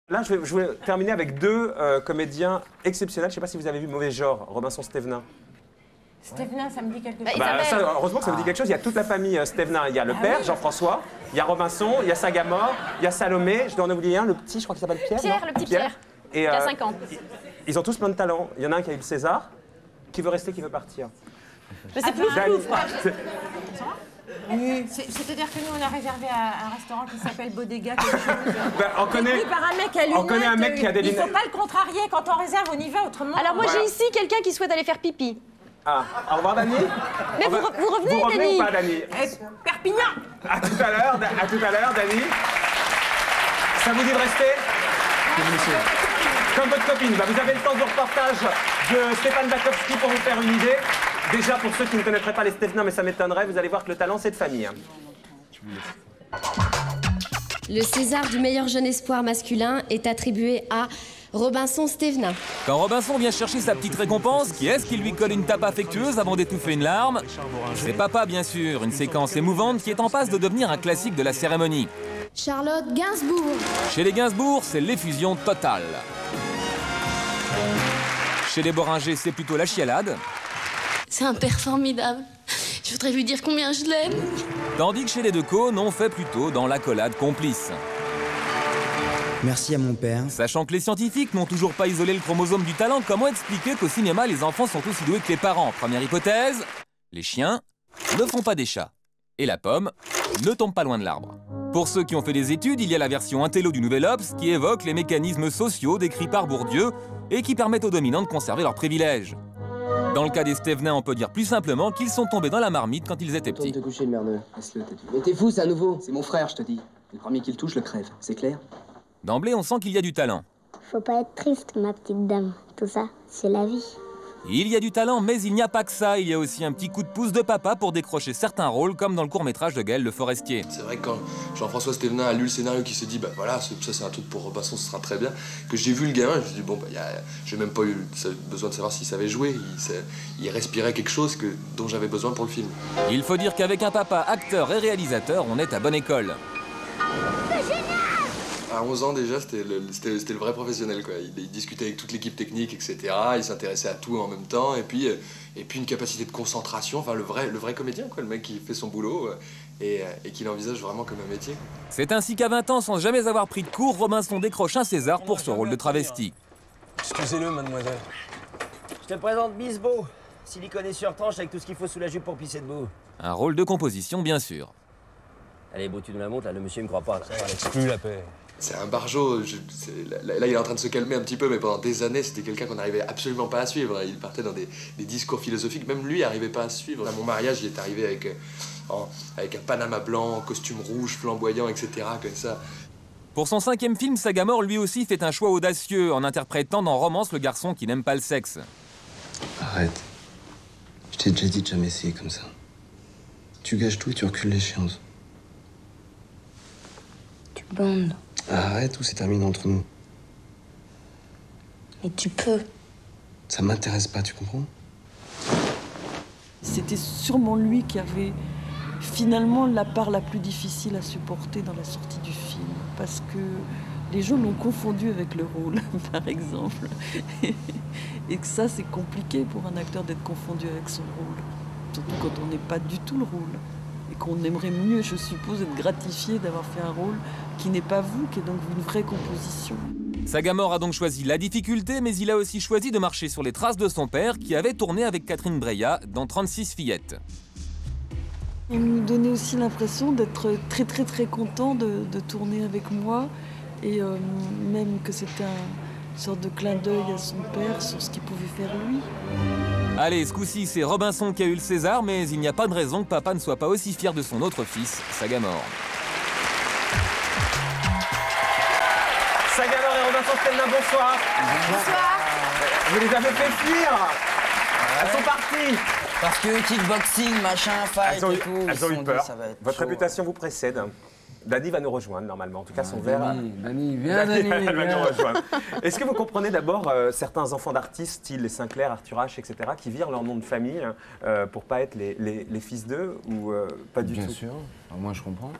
Là, je vais terminer avec deux comédiens exceptionnels. Je ne sais pas si vous avez vu Mauvais genre, Robinson-Stévenin. Stévenin, ça me dit quelque chose. Heureusement que ça vous dit quelque chose. Il y a toute la famille Stévenin. Il y a le père, Jean-François. Il y a Robinson, il y a Sagamore, il y a Salomé. Je dois en oublier un, le petit, je crois qu'il s'appelle Pierre. Pierre, le petit Pierre. Et, il a 5 ans. Ils ont tous plein de talent. Il y en a un qui a eu le César. Qui veut rester, qui veut partir? Mais c'est plus flou. C'est-à-dire que nous, on a réservé un restaurant qui s'appelle Bodega, quelque chose. On connaît, par un mec à lunettes. on connaît un mec qui a des lunettes. Il ne faut pas le contrarier. Quand on réserve, on y va autrement. Alors moi, j'ai ici quelqu'un qui souhaite aller faire pipi. Ah, au revoir, Dani. Mais vous revenez, Vous revenez Dani? ou pas, Dani? Perpignan. À tout à l'heure, Dani. Ça vous dit de rester? Comme votre copine. Vous avez le temps du reportage de Stéphane Bakowski pour vous faire une idée. Déjà, pour ceux qui ne connaîtraient pas les Stévenins, mais ça m'étonnerait, vous allez voir que le talent, c'est de famille. Le César du meilleur jeune espoir masculin est attribué à Robinson-Stévenin. Quand Robinson vient chercher sa petite récompense, qui est-ce qui lui colle une tape affectueuse avant d'étouffer une larme? C'est papa, bien sûr, une séquence émouvante qui est en passe de devenir un classique de la cérémonie. Charlotte Gainsbourg. Chez les Gainsbourg, c'est l'effusion totale. Chez les Boringer, c'est plutôt la chialade. C'est un père formidable. Je voudrais lui dire combien je l'aime. Tandis que chez les Decaux, on fait plutôt dans l'accolade complice. Merci à mon père. Sachant que les scientifiques n'ont toujours pas isolé le chromosome du talent, comment expliquer qu'au cinéma, les enfants sont aussi doués que les parents? Première hypothèse, les chiens ne font pas des chats. Et la pomme ne tombe pas loin de l'arbre. Pour ceux qui ont fait des études, il y a la version intello du Nouvel Obs qui évoque les mécanismes sociaux décrits par Bourdieu et qui permettent aux dominants de conserver leurs privilèges. Dans le cas des Stévenins, on peut dire plus simplement qu'ils sont tombés dans la marmite quand ils étaient petits. Tourne te coucher, le merdeux. Laisse-le, t'as dit. Mais t'es fou, c'est à nouveau. C'est mon frère, je te dis. Le premier qui le touche, le crève. C'est clair? D'emblée, on sent qu'il y a du talent. Faut pas être triste, ma petite dame. Tout ça, c'est la vie. Il y a du talent, mais il n'y a pas que ça. Il y a aussi un petit coup de pouce de papa pour décrocher certains rôles, comme dans le court-métrage de Gaël Le Forestier. C'est vrai que quand Jean-François Stévenin a lu le scénario, qui s'est dit, bah voilà, ça c'est un truc pour Robinson, ce sera très bien, que j'ai vu le gamin, je me suis dit, bon, bah, j'ai même pas eu besoin de savoir s'il savait jouer. Il respirait quelque chose dont j'avais besoin pour le film. Il faut dire qu'avec un papa acteur et réalisateur, on est à bonne école. À 11 ans déjà, c'était le vrai professionnel, quoi. Il discutait avec toute l'équipe technique, etc. Il s'intéressait à tout en même temps. Et puis une capacité de concentration, enfin le vrai comédien, quoi. Le mec qui fait son boulot et qui l'envisage vraiment comme un métier. C'est ainsi qu'à 20 ans, sans jamais avoir pris de cours, Robinson décroche un César pour ce rôle de travesti. Excusez-le, mademoiselle. Je te présente Bisbeau. Siliconé sur tranche avec tout ce qu'il faut sous la jupe pour pisser debout. Un rôle de composition, bien sûr. Allez, beau, tu nous la montres, là, le monsieur il me croit pas. Là. Ça exclut la paix. C'est un barjot. Là, il est en train de se calmer un petit peu, mais pendant des années, c'était quelqu'un qu'on n'arrivait absolument pas à suivre. Il partait dans des discours philosophiques. Même lui n'arrivait pas à suivre. À mon mariage, il est arrivé avec un panama blanc, costume rouge, flamboyant, etc. Comme ça. Pour son 5e film, Sagamore, lui aussi, fait un choix audacieux en interprétant dans Romance le garçon qui n'aime pas le sexe. Arrête. Je t'ai déjà dit de jamais essayer comme ça. Tu gâches tout et tu recules l'échéance. Tu bandes. Arrête ou c'est terminé entre nous. Mais tu peux. Ça m'intéresse pas, tu comprends? C'était sûrement lui qui avait finalement la part la plus difficile à supporter dans la sortie du film. Parce que les gens l'ont confondu avec le rôle, par exemple. Et que ça, c'est compliqué pour un acteur d'être confondu avec son rôle. Surtout quand on n'est pas du tout le rôle. Et qu'on aimerait mieux, je suppose, être gratifié d'avoir fait un rôle qui n'est pas vous, qui est donc une vraie composition. Sagamore a donc choisi la difficulté, mais il a aussi choisi de marcher sur les traces de son père, qui avait tourné avec Catherine Breillat dans 36 fillettes. Il me donnait aussi l'impression d'être très très très content de tourner avec moi, et même que c'était une sorte de clin d'œil à son père sur ce qu'il pouvait faire lui. Allez, ce coup-ci, c'est Robinson qui a eu le César, mais il n'y a pas de raison que papa ne soit pas aussi fier de son autre fils, Sagamore. Sagamore et Robinson-Stévenin, bonsoir. Bonsoir. Vous les avez fait fuir. Elles sont parties. Parce que kickboxing, machin, fight et tout. Elles ont eu peur. Votre chaud. réputation vous précède. Dani va nous rejoindre normalement. En tout cas, son verre. Dani, viens, Dani. Elle va nous rejoindre. Est-ce que vous comprenez d'abord certains enfants d'artistes, style les Sinclair, Arthur H, etc., qui virent leur nom de famille pour pas être les fils d'eux ou pas du tout? Bien sûr. Alors moi, je comprends.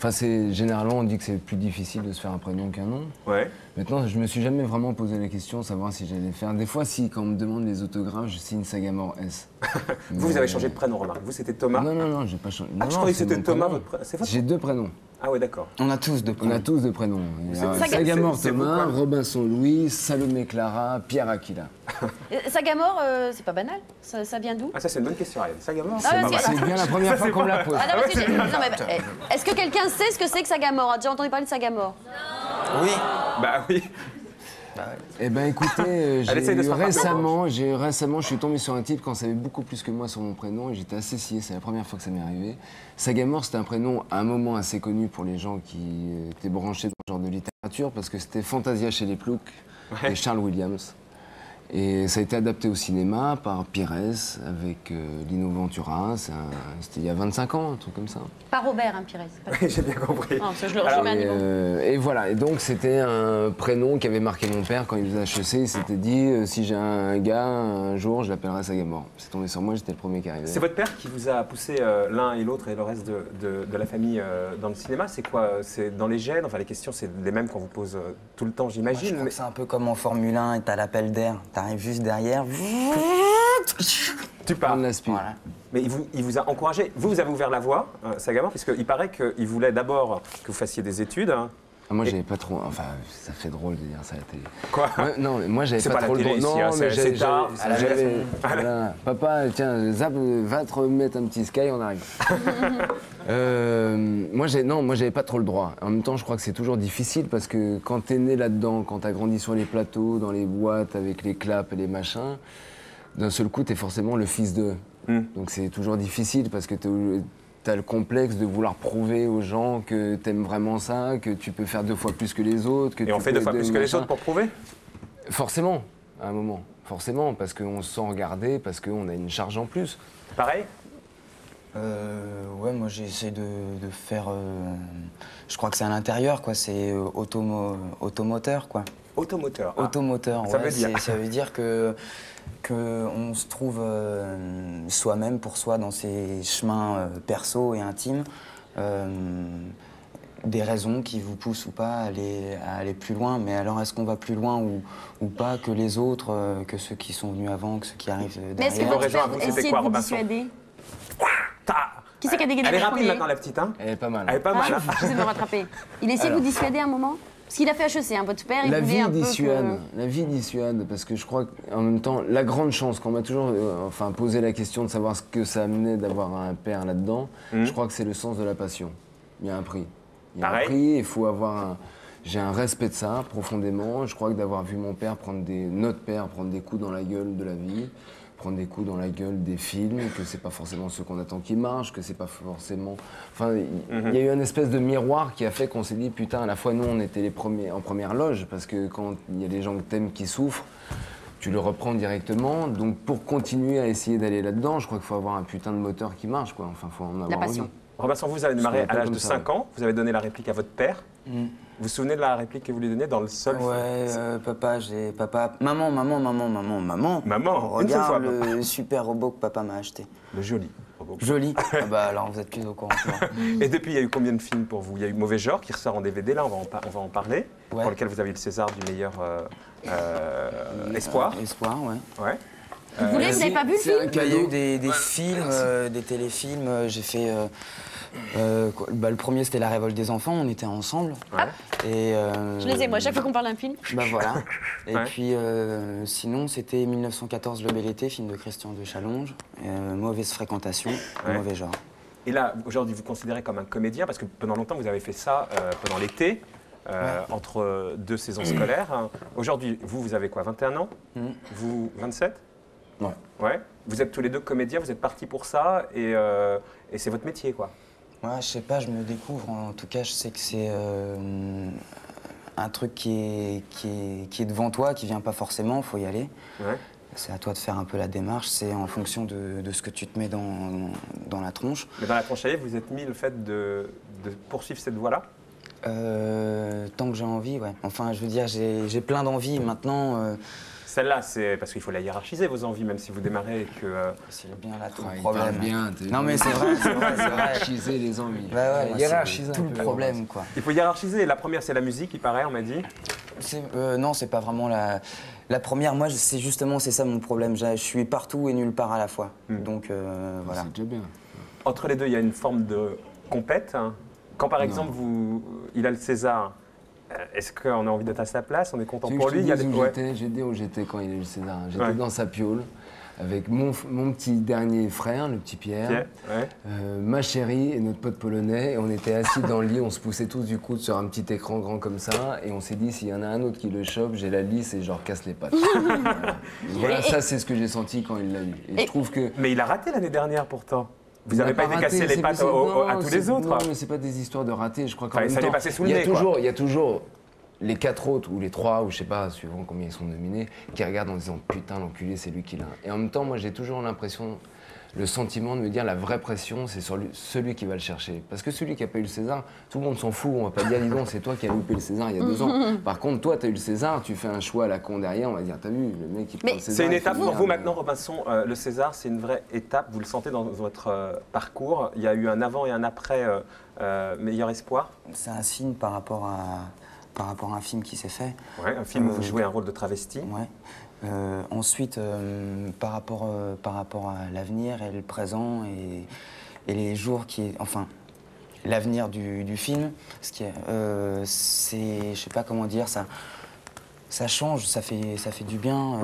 Enfin, généralement, on dit que c'est plus difficile de se faire un prénom qu'un nom. Ouais. Maintenant, je me suis jamais vraiment posé la question de savoir si j'allais faire. Des fois, quand on me demande les autographes, je signe Sagamore S. Vous avez changé de prénom, remarque. Vous, c'était Thomas. Non, j'ai pas changé. Ah, je croyais que c'était Thomas, votre prénom. J'ai 2 prénoms. Ah ouais, d'accord. On a tous 2 prénoms. On a tous 2 prénoms. Sagamore Thomas, Robinson Louis, Salomé Clara, Pierre Aquila. Sagamore, c'est pas banal. Ça vient d'où? Ah, ça, c'est une bonne question, Ariel. Sagamore, c'est bien la première fois qu'on me la pose. Ah, non, est-ce que quelqu'un sait ce que c'est que Sagamore? A déjà entendu parler de Sagamore? Oui. Bah oui. Eh ben écoutez, récemment, je suis tombé sur un type qui en savait beaucoup plus que moi sur mon prénom et j'étais assez scié, c'est la première fois que ça m'est arrivé. Sagamore, c'était un prénom à un moment assez connu pour les gens qui étaient branchés dans ce genre de littérature parce que c'était Fantasia chez les Ploucs et Charles Williams. Et ça a été adapté au cinéma par Pires avec Lino Ventura. C'était il y a 25 ans, un truc comme ça. Pas Robert, hein, Pires. J'ai bien compris. Non, je le remets à niveau. Et voilà, et donc c'était un prénom qui avait marqué mon père quand il faisait HEC. Il s'était dit, si j'ai un gars, un jour, je l'appellerai Sagamore. C'est tombé sur moi, j'étais le premier qui arrivait. C'est votre père qui vous a poussé l'un et l'autre et le reste de la famille dans le cinéma? C'est quoi? C'est dans les gènes? Enfin, les questions, c'est les mêmes qu'on vous pose tout le temps, j'imagine. Je crois que c'est un peu comme en Formule 1 et t'as l'appel d'air. T'arrives juste derrière. Tu pars. Voilà. Mais il vous a encouragé. Vous avez ouvert la voie, Sagamore, puisqu'il paraît qu'il voulait d'abord que vous fassiez des études. Hein. Moi, j'avais pas trop. Enfin, ça fait drôle de dire ça à la télé. Quoi? Non, mais moi, j'avais pas trop le droit. Non, mais c'est tard. Voilà. Papa, tiens, Zap, va te remettre un petit Sky, on arrive. Moi, j'avais pas trop le droit. En même temps, je crois que c'est toujours difficile parce que quand t'es né là-dedans, quand t'as grandi sur les plateaux, dans les boîtes, avec les claps et les machins, d'un seul coup, t'es forcément le fils d'eux. Donc c'est toujours difficile parce que t'as le complexe de vouloir prouver aux gens que t'aimes vraiment ça, que tu peux faire 2 fois plus que les autres. Et on fait 2 fois plus que les autres pour prouver? Forcément, à un moment. Forcément, parce qu'on se sent regarder, parce qu'on a une charge en plus. Pareil? Ouais, moi j'essaie de faire... je crois que c'est à l'intérieur, quoi. C'est automoteur, quoi. Automoteur. Automoteur, Ça ouais. veut dire. Ça veut dire que on se trouve soi-même pour soi dans ses chemins perso et intimes. Des raisons qui vous poussent ou pas à aller plus loin. Mais alors, est-ce qu'on va plus loin ou pas que les autres, que ceux qui sont venus avant, que ceux qui arrivent derrière? Mais est-ce que votre père essayait de vous dissuader? Qui c'est qui a dégainé? Elle est rapide maintenant, la petite, hein? Elle est pas mal. Elle est pas mal. Je vais me rattraper. Il essayait de vous dissuader à un moment? Parce qu'il a fait HEC, hein, votre père, il voulait un peu La vie dissuade, parce que je crois qu'en même temps, la grande chance, qu'on m'a toujours posé la question de savoir ce que ça amenait d'avoir un père là-dedans, je crois que c'est le sens de la passion. Il y a un prix. Il y a un prix, il faut avoir J'ai un respect de ça, profondément. Je crois que d'avoir vu mon père notre père prendre des coups dans la gueule de la vie, prendre des coups dans la gueule des films, que c'est pas forcément ceux qu'on attend qui marchent, que c'est pas forcément... Enfin, il y a eu une espèce de miroir qui a fait qu'on s'est dit, putain, à la fois, nous, on était les premiers en première loge, parce que quand il y a des gens que t'aimes qui souffrent, tu le reprends directement. Donc, pour continuer à essayer d'aller là-dedans, je crois qu'il faut avoir un putain de moteur qui marche, quoi. Enfin, faut en avoir la passion. envie. Robinson, vous avez démarré à l'âge de 5 ans, vous avez donné la réplique à votre père. Vous vous souvenez de la réplique que vous lui donniez dans le seul film? Ouais, papa, maman, regarde le super robot que papa m'a acheté. Le joli robot. Joli. Ah bah alors vous êtes plus au courant. Et depuis, il y a eu combien de films pour vous? Il y a eu Mauvais genre qui ressort en DVD, là on va en parler, pour lequel vous avez eu le César du meilleur espoir. Espoir, ouais. Ouais. Vous n'avez pas vu le film? Il y a eu des films, des téléfilms. J'ai fait. Le premier, c'était La Révolte des enfants. On était ensemble. Ouais. Et, je les ai, moi, à chaque fois qu'on parle d'un film. Bah voilà. Et puis, sinon, c'était 1914, Le Bel Été, film de Christian de Challonge. Mauvaise fréquentation, Mauvais genre. Et là, aujourd'hui, vous considérez comme un comédien, parce que pendant longtemps, vous avez fait ça pendant l'été, entre 2 saisons scolaires. Aujourd'hui, vous avez quoi, 21 ans? Vous, 27? Ouais. Vous êtes tous les deux comédiens, vous êtes partis pour ça, et c'est votre métier, quoi. Ouais, je sais pas, je me découvre. En tout cas, je sais que c'est un truc qui est devant toi, qui vient pas forcément, faut y aller. Ouais. C'est à toi de faire un peu la démarche, c'est en fonction de ce que tu te mets dans la tronche. Mais dans la tronche, vous êtes mis le fait de poursuivre cette voie-là? Tant que j'ai envie, ouais. Enfin, je veux dire, j'ai plein d'envies maintenant. Celle-là, c'est parce qu'il faut la hiérarchiser, vos envies, même si vous démarrez et que... C'est bien là tout le il problème. parle bien, Non mais c'est vrai, c'est vrai. Hiérarchiser les envies. Bah ouais, Hiérarchiser tout le problème, quoi. Il faut hiérarchiser. La première, c'est la musique, il paraît, on m'a dit. Non, c'est pas vraiment la première. Moi, c'est justement, c'est ça mon problème. Je suis partout et nulle part à la fois. Donc voilà. C'est déjà bien. Entre les deux, il y a une forme de compète. Hein. Quand par exemple, il a le César, est-ce qu'on a envie d'être à sa place? On est content pour lui? J'ai dit où j'étais quand il a eu le César. J'étais dans sa piole avec mon petit dernier frère, le petit Pierre, ma chérie et notre pote polonais. Et on était assis dans le lit, on se poussait tous du coude sur un petit écran grand comme ça. Et on s'est dit, s'il y en a un autre qui le chope, j'ai la lisse et je leur casse les pattes. Voilà, ça c'est ce que j'ai senti quand il l'a eu. Et je trouve que... Mais il a raté l'année dernière pourtant. Vous n'avez pas été cassé les pattes à tous les autres? Non, mais c'est pas des histoires de ratés. Je crois qu'en même ça temps, lui passait sous le nez, il y a toujours les 4 autres, ou les 3, ou je sais pas, suivant combien ils sont nominés, qui regardent en disant putain, l'enculé, c'est lui qui l'a. Et en même temps, moi, j'ai toujours l'impression, le sentiment de me dire la vraie pression, c'est sur celui qui va le chercher. Parce que celui qui n'a pas eu le César, tout le monde s'en fout. On va pas dire, dis donc, c'est toi qui as loupé le César il y a 2 ans. Par contre, toi, tu as eu le César, tu fais un choix à la con derrière, on va dire, t'as vu, le mec qui prend le César. C'est une étape pour vous maintenant, Robinson. Le César, c'est une vraie étape. Vous le sentez dans votre parcours. Il y a eu un avant et un après Meilleur Espoir. C'est un signe par rapport à un film qui s'est fait. Ouais, un film où vous jouez un rôle de travesti. Ouais. Ensuite, par rapport à l'avenir et le présent et les jours enfin, l'avenir du film, c'est, je sais pas comment dire, ça change, ça fait du bien.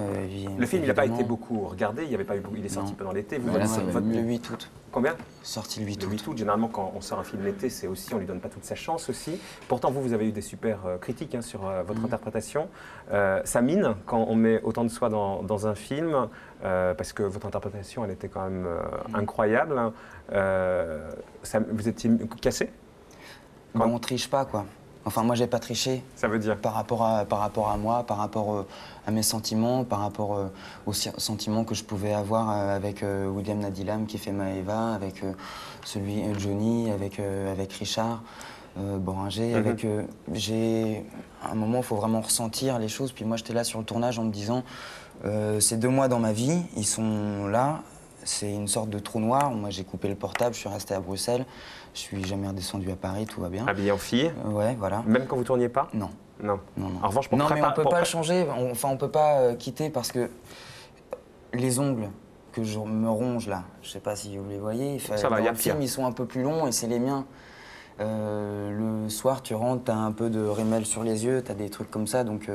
Le film, il n'a pas été beaucoup regardé, il est sorti pendant l'été. Voilà, le 8 août. Combien? Sorti le 8 août. Le 8 août, généralement, quand on sort un film l'été, c'est aussi, on lui donne pas toute sa chance aussi. Pourtant, vous avez eu des super critiques sur votre interprétation. Ça mine quand on met autant de soi dans un film, parce que votre interprétation, elle était quand même incroyable. Vous étiez cassé? On triche pas, quoi. Enfin, moi, j'ai pas triché. Ça veut dire? Par rapport à moi, par rapport à mes sentiments, par rapport aux sentiments que je pouvais avoir avec William Nadilam qui fait Maëva, avec Johnny, avec Richard Boringer. À un moment, il faut vraiment ressentir les choses. Puis moi, j'étais là sur le tournage en me disant, ces 2 mois dans ma vie, ils sont là. C'est une sorte de trou noir. Moi, j'ai coupé le portable, je suis resté à Bruxelles. Je suis jamais redescendu à Paris, tout va bien. Habillé en fille? Ouais, voilà. Même quand vous tourniez pas? Non. Non. Non. En revanche, mais on peut pas le changer. On peut pas quitter parce que les ongles que je me ronge là, je sais pas si vous les voyez. Ça va, dans le film, ils sont un peu plus longs et c'est les miens. Le soir, tu rentres, t'as un peu de rímel sur les yeux, t'as des trucs comme ça, donc.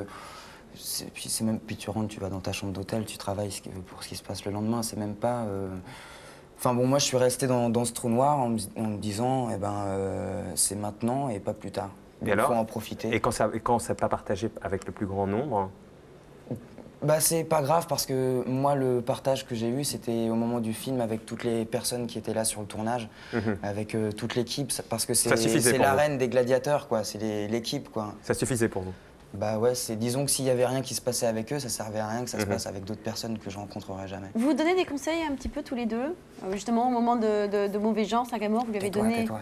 Puis tu rentres, tu vas dans ta chambre d'hôtel, tu travailles pour ce qui se passe le lendemain. C'est même pas. Enfin bon, moi je suis resté dans ce trou noir en me disant, c'est maintenant et pas plus tard. Il faut en profiter. Et quand ça n'est pas partagé avec le plus grand nombre? Bah c'est pas grave parce que moi le partage que j'ai eu c'était au moment du film avec toutes les personnes qui étaient là sur le tournage, avec toute l'équipe, parce que c'est l'arène des gladiateurs quoi, c'est l'équipe quoi. Ça suffisait pour vous? Bah ouais, disons que s'il y avait rien qui se passait avec eux, ça servait à rien que ça se passe avec d'autres personnes que je rencontrerai jamais. Vous vous donnez des conseils un petit peu tous les deux, justement au moment de mauvais genre, 5 à mort, vous lui avez donné. Tais-toi.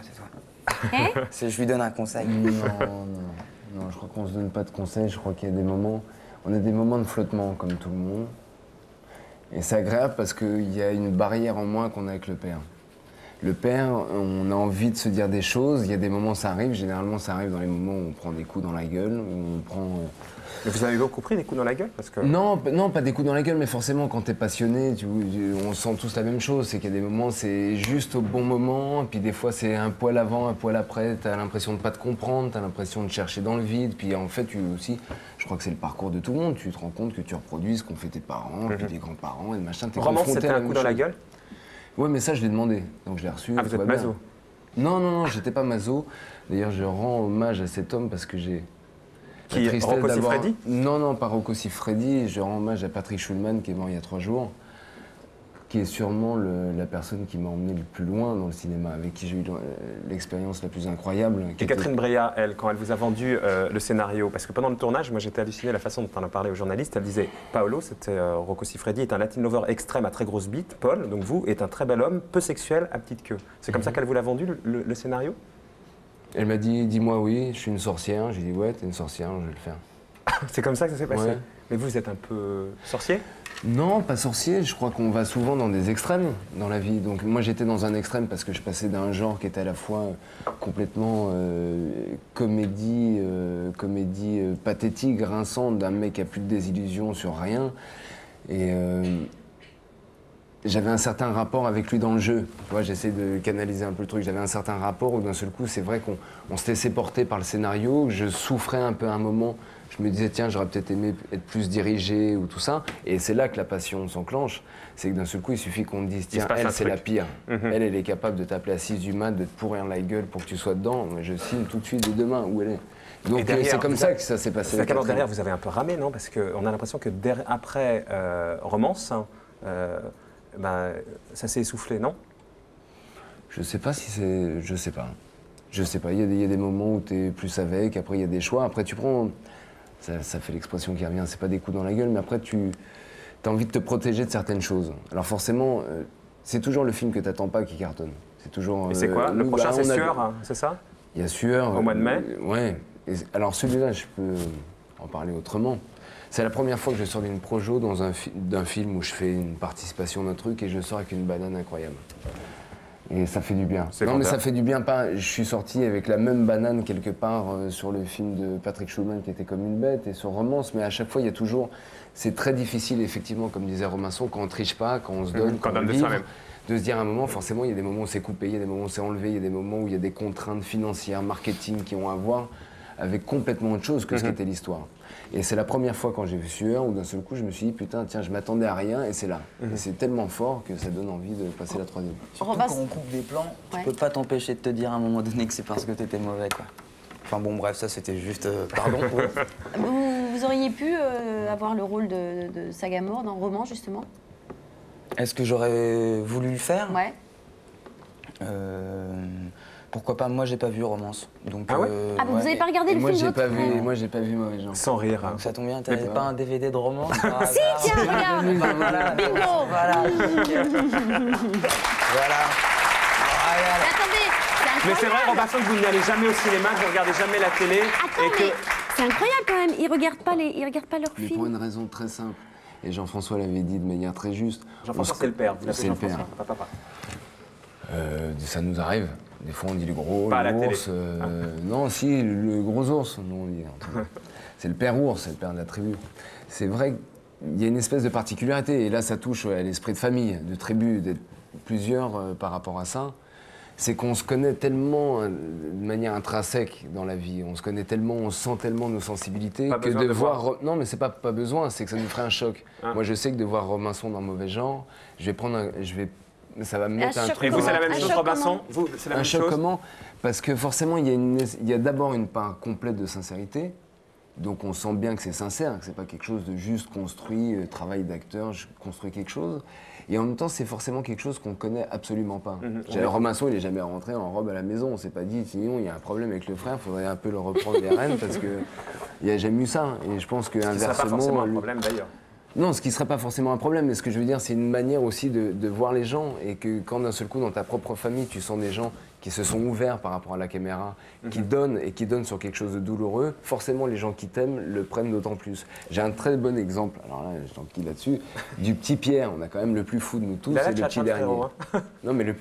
Je lui donne un conseil. Non, je crois qu'on se donne pas de conseils. Je crois qu'il y a des moments, on a des moments de flottement comme tout le monde, et c'est agréable parce qu'il y a une barrière en moins qu'on a avec le père. Le père, on a envie de se dire des choses, il y a des moments ça arrive, généralement ça arrive dans les moments où on prend des coups dans la gueule, où on prend... Mais vous avez beaucoup pris des coups dans la gueule parce que... Non, pas des coups dans la gueule, mais forcément quand t'es passionné, on sent tous la même chose, c'est qu'il y a des moments c'est juste au bon moment, puis des fois c'est un poil avant, un poil après, t'as l'impression de pas te comprendre, t'as l'impression de chercher dans le vide, puis en fait aussi, je crois que c'est le parcours de tout le monde, tu te rends compte que tu reproduis ce qu'ont fait tes parents, puis tes grands-parents et machin, t'es confronté à la même chose. C'était un coup dans la gueule? Ouais, mais ça, je l'ai demandé, donc je l'ai reçu. Ah, vous êtes maso? Non, j'étais pas maso. D'ailleurs, je rends hommage à cet homme parce que j'ai... Qui est Rocco Siffredi? Non, pas Rocco Siffredi. Je rends hommage à Patrick Schulman, qui est mort il y a 3 jours, qui est sûrement la personne qui m'a emmené le plus loin dans le cinéma, avec qui j'ai eu l'expérience la plus incroyable. Et Catherine Breillat, elle, quand elle vous a vendu le scénario, parce que pendant le tournage, moi j'étais halluciné de la façon dont on a parlé aux journalistes, elle disait « Paolo, c'était Rocco Siffredi, est un Latin lover extrême à très grosse bite, Paul, donc vous, est un très bel homme, peu sexuel, à petite queue ». C'est comme ça qu'elle vous l'a vendu, le scénario? Elle m'a dit « Dis-moi oui, je suis une sorcière ». J'ai dit « Ouais, t'es une sorcière, je vais le faire ». C'est comme ça que ça s'est passé. Ouais. Mais vous êtes un peu sorcier? Non, pas sorcier. Je crois qu'on va souvent dans des extrêmes dans la vie. Donc moi j'étais dans un extrême parce que je passais d'un genre qui était à la fois complètement comédie pathétique, grinçante, d'un mec qui a plus de désillusions sur rien. Et j'avais un certain rapport avec lui dans le jeu. Tu vois, j'essaie de canaliser un peu le truc. J'avais un certain rapport où d'un seul coup, c'est vrai qu'on se laissait porter par le scénario. Je souffrais un peu à un moment. Je me disais, tiens, j'aurais peut-être aimé être plus dirigé ou tout ça. Et c'est là que la passion s'enclenche. C'est que d'un seul coup, il suffit qu'on te dise, tiens, elle, c'est la pire. Elle est capable de t'appeler à 6 du mat, de te pourrir la gueule pour que tu sois dedans. Moi, je signe tout de suite de demain où elle est. Donc c'est comme ça que ça s'est passé. D'abord, derrière, vous avez un peu ramé, non? Parce qu'on a l'impression que après Romance, ça s'est essoufflé, non? Je sais pas si c'est... Je sais pas. Je sais pas. Il y a des moments où tu es plus avec, après il y a des choix. Après tu prends... Ça fait l'expression qui revient, c'est pas des coups dans la gueule, mais après tu as envie de te protéger de certaines choses. Alors forcément, c'est toujours le film que t'attends pas qui cartonne. C'est toujours... Et c'est quoi? Le prochain, c'est Sueur, c'est ça? Il y a Sueur. Au mois de mai? Ouais. Alors celui-là, je peux en parler autrement. C'est la première fois que je sors d'une projo d'un film où je fais une participation d'un truc et je sors avec une banane incroyable. Et ça fait du bien. Non mais ça fait du bien, pas. Je suis sorti avec la même banane quelque part sur le film de Patrick Schulman qui était comme une bête et sur Romance, mais à chaque fois il y a toujours... C'est très difficile effectivement, comme disait Robinson, quand on triche pas, quand on se donne, quand on livre, de se dire à un moment, forcément il y a des moments où c'est coupé, il y a des moments où c'est enlevé, il y a des moments où il y a des contraintes financières, marketing qui ont à voir avec complètement autre chose que ce qu'était l'histoire. Et c'est la première fois quand j'ai vu Sueur où d'un seul coup je me suis dit putain tiens je m'attendais à rien et c'est là. Et c'est tellement fort que ça donne envie de passer la troisième. Surtout quand on coupe des plans, tu peux pas t'empêcher de te dire à un moment donné que c'est parce que t'étais mauvais quoi. Enfin bon bref ça c'était juste pardon. Vous auriez pu avoir le rôle de Sagamore dans Roman justement? Est-ce que j'aurais voulu le faire? Ouais. Pourquoi pas? Moi, j'ai pas vu Romance. Donc, ah ouais, vous avez pas regardé le film? Moi, j'ai pas vu Mauvais Genre. Sans rire. Donc, ça tombe bien, t'avais pas un DVD de Romance? Si, tiens, regarde. Voilà. Bingo. Voilà. Attendez, mais c'est vrai, Robinson, que vous n'y allez jamais au cinéma, que vous regardez jamais la télé. C'est incroyable quand même, ils regardent pas leurs films. Pour une raison très simple. Et Jean-François l'avait dit de manière très juste. Jean-François, c'est le père. C'est le père. Papa. Ça nous arrive. Des fois, on dit le gros, pas l'ours. Non, si, le gros ours. Non, c'est le père ours, c'est le père de la tribu. C'est vrai qu'il y a une espèce de particularité. Et là, ça touche à l'esprit de famille, de tribu, d'être plusieurs par rapport à ça. C'est qu'on se connaît tellement de manière intrinsèque dans la vie. On se connaît tellement, on sent tellement nos sensibilités pas que de voir... Non, mais c'est pas besoin, c'est que ça nous ferait un choc. Moi, je sais que de voir Robinson dans Mauvais Genre, ça va me mettre un truc. Et vous, c'est la même chose, Robinson? C'est la même chose? Un choc comment? Parce que forcément, il y a d'abord une part complète de sincérité. Donc on sent bien que c'est sincère, que c'est pas quelque chose de juste construit, travail d'acteur, je construis quelque chose. Et en même temps, c'est forcément quelque chose qu'on connaît absolument pas. Robinson, il est jamais rentré en robe à la maison. On s'est pas dit, sinon, il y a un problème avec le frère, il faudrait un peu le reprendre les rênes parce qu'il n'y a jamais eu ça. Et je pense qu'inversement... Ce serait pas forcément un problème d'ailleurs. Non, ce qui ne serait pas forcément un problème, mais ce que je veux dire, c'est une manière aussi de voir les gens et que quand d'un seul coup, dans ta propre famille, tu sens des gens qui se sont ouverts par rapport à la caméra, qui donnent et qui donnent sur quelque chose de douloureux, forcément les gens qui t'aiment le prennent d'autant plus. J'ai un très bon exemple, alors là, je t'enquille là-dessus, du petit Pierre. On a quand même le plus fou de nous tous, c'est le petit dernier. Non, mais le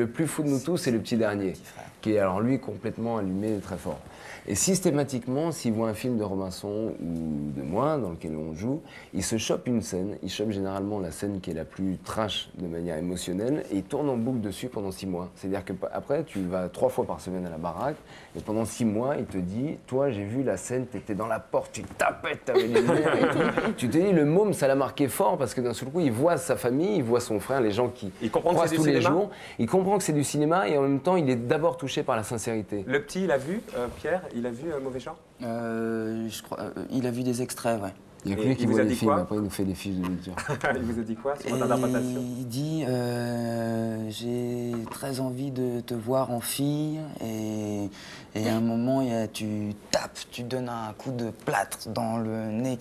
plus fou de nous tous, c'est le petit dernier, qui est alors lui complètement allumé très fort. Et systématiquement, s'il voit un film de Robinson ou de moi dans lequel on joue, il se chope une scène. Il chope généralement la scène qui est la plus trash de manière émotionnelle et il tourne en boucle dessus pendant 6 mois. C'est-à-dire qu'après, tu vas 3 fois par semaine à la baraque et pendant 6 mois, il te dit « Toi, j'ai vu la scène, t'étais dans la porte, tu tapais, t'avais les lumières et tout. » Tu te dis, le môme, ça l'a marqué fort parce que d'un seul coup, il voit sa famille, il voit son frère, les gens qui croisent tous les jours. Il comprend que c'est du cinéma et en même temps, il est d'abord touché par la sincérité. Le petit, il a vu, Pierre, il a vu Mauvais Genre? Je crois, il a vu des extraits, ouais. Il y a que lui qui voit les films, après il nous fait des fiches de lecture. Il vous a dit quoi sur votre interprétation? Il dit j'ai très envie de te voir en fille et à un moment tu tapes, tu donnes un coup de plâtre dans le nez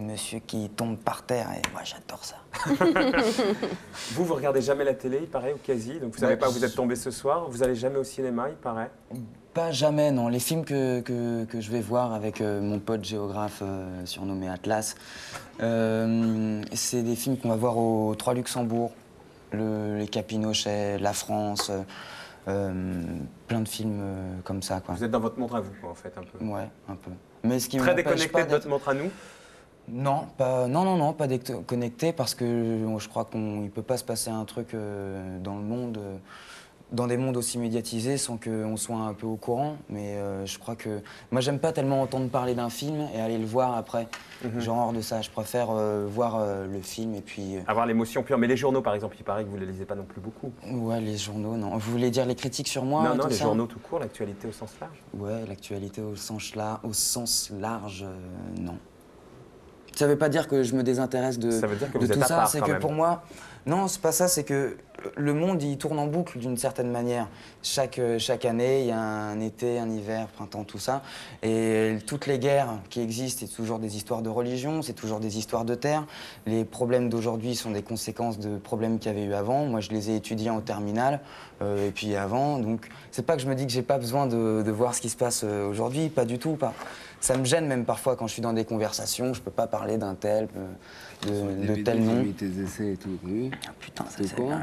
monsieur qui tombe par terre et moi j'adore ça. Vous regardez jamais la télé, il paraît, ou quasi, donc vous savez pas où vous êtes tombé ce soir, vous allez jamais au cinéma, il paraît? Pas jamais, non. Les films que je vais voir avec mon pote géographe surnommé Atlas, c'est des films qu'on va voir au 3 Luxembourg, les Capinochet, La France, plein de films comme ça, quoi. Vous êtes dans votre montre à vous, quoi, en fait, un peu. Ouais, un peu. Mais ce qui Très déconnecté de votre montre à nous? Non, pas déconnecté parce que je crois qu'il ne peut pas se passer un truc dans le monde, dans des mondes aussi médiatisés sans qu'on soit un peu au courant. Mais je crois que... Moi, j'aime pas tellement entendre parler d'un film et aller le voir après. Genre hors de ça, je préfère voir le film et puis... Avoir l'émotion pure. Mais les journaux, par exemple, il paraît que vous ne les lisez pas non plus beaucoup. Ouais, les journaux, non. Vous voulez dire les critiques sur moi? Non, tout les ça journaux tout court, l'actualité au sens large. Ouais, l'actualité au sens large, non. Ça veut pas dire que je me désintéresse de, ça veut dire que de vous êtes tout à ça, part, c'est quand que même. pour moi, non, c'est pas ça, c'est que le monde, il tourne en boucle d'une certaine manière. Chaque année, il y a un été, un hiver, printemps, tout ça. Et toutes les guerres qui existent, c'est toujours des histoires de religion, c'est toujours des histoires de terre. Les problèmes d'aujourd'hui sont des conséquences de problèmes qu'il y avait eu avant. Moi, je les ai étudiés en terminale, et puis avant. Donc, c'est pas que je me dis que j'ai pas besoin de voir ce qui se passe aujourd'hui, pas du tout, pas. Ça me gêne même parfois quand je suis dans des conversations, je peux pas parler d'un tel, de tel nom. Tes essais et tout, oui. Ah, putain, ça c'est quoi?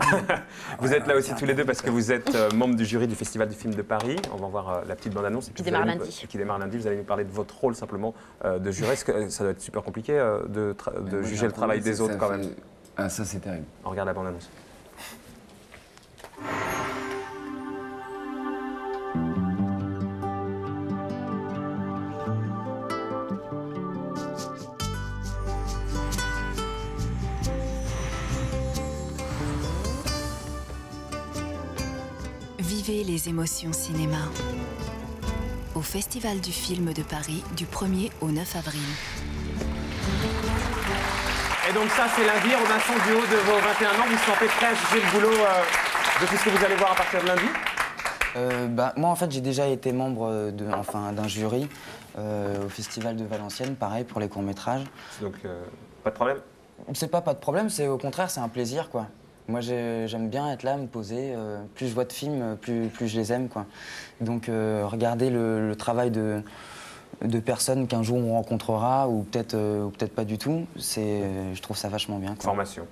Vous êtes là aussi tous les deux parce que vous êtes membre du jury du Festival du film de Paris. On va voir la petite bande-annonce. Qui démarre lundi. Qui démarre lundi. Vous allez nous parler de votre rôle simplement de juré. Est-ce que ça doit être super compliqué de juger le travail des autres quand même? Ah, ça c'est terrible. On regarde la bande-annonce. Vivez les émotions cinéma au Festival du film de Paris du 1er au 9 avril. Et donc ça, c'est lundi. Robinson, du haut de vos 21 ans, vous vous sentez prêt à juger le boulot de tout ce que vous allez voir à partir de lundi? Moi, en fait, j'ai déjà été membre d'un jury au Festival de Valenciennes, pareil, pour les courts-métrages. Donc, pas de problème? C'est pas de problème, c'est au contraire, c'est un plaisir, quoi. Moi, j'aime bien être là, me poser. Plus je vois de films, plus je les aime, quoi. Donc, regarder le travail de personnes qu'un jour on rencontrera, ou peut-être pas du tout, je trouve ça vachement bien, quoi. Formation.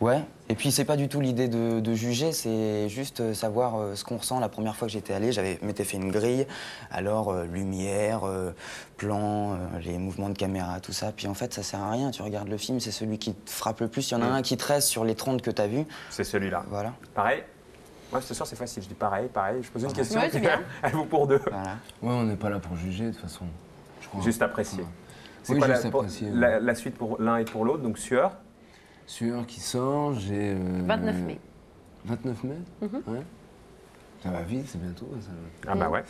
Ouais, et puis c'est pas du tout l'idée de juger, c'est juste savoir ce qu'on ressent. La première fois que j'étais allé, m'étais fait une grille, alors lumière, plan, les mouvements de caméra, tout ça. Puis en fait, ça sert à rien, tu regardes le film, c'est celui qui te frappe le plus. Il y en a un qui te reste sur les 30 que t'as vus. C'est celui-là. Voilà. Pareil? Moi, ce soir, c'est facile. Je dis pareil. Je pose une question. Ouais, c'est bien. Elle vaut pour deux. Voilà. Ouais, on n'est pas là pour juger, de toute façon. Je crois. Juste apprécier. C'est Oui, quoi juste apprécier, ouais. la suite pour l'un et pour l'autre? Donc, Sueur. Sueur qui sort, j'ai... 29 mai. 29 mai? Ouais. Ça va vite, c'est bientôt. Ça. Ah bah ouais.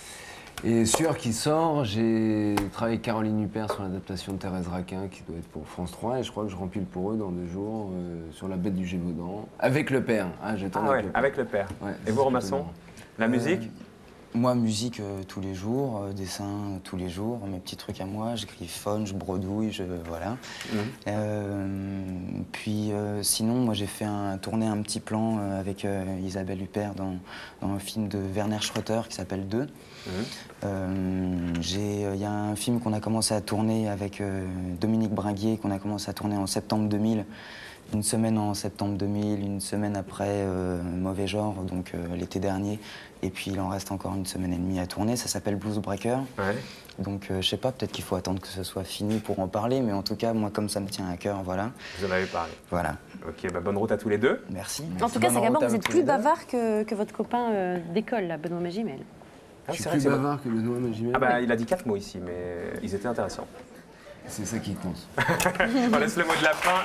Et Sueur qui sort, j'ai travaillé avec Caroline Huppert sur l'adaptation de Thérèse Raquin qui doit être pour France 3 et je crois que je remplis pour eux dans 2 jours sur La Bête du Gévaudan. Avec le père. Ah, ouais, avec le père. Ouais, et vous, Robinson? La musique? Moi, musique tous les jours, dessin tous les jours, mes petits trucs à moi, je griffonne, je bredouille, voilà. Puis sinon, moi j'ai tourné un petit plan avec Isabelle Huppert dans un film de Werner Schröter qui s'appelle 2. Il y a un film qu'on a commencé à tourner avec Dominique Bringuier, qu'on a commencé à tourner en septembre 2000. Une semaine en septembre 2000, une semaine après Mauvais Genre, donc l'été dernier. Et puis il en reste encore une semaine et demie à tourner. Ça s'appelle Blues Breaker. Ouais. Donc je sais pas, peut-être qu'il faut attendre que ce soit fini pour en parler. Mais en tout cas, moi, comme ça me tient à cœur, voilà. Vous en avez parlé. Voilà. Ok, bah bonne route à tous les deux. Merci. En tout cas, Sagamore, vous êtes plus bavard que votre copain d'école, là, Benoît Magimel. Je suis plus bavard que Benoît Magimel. Ah bah il a dit 4 mots ici, mais ils étaient intéressants. C'est ça qui compte. On laisse le mot de la fin.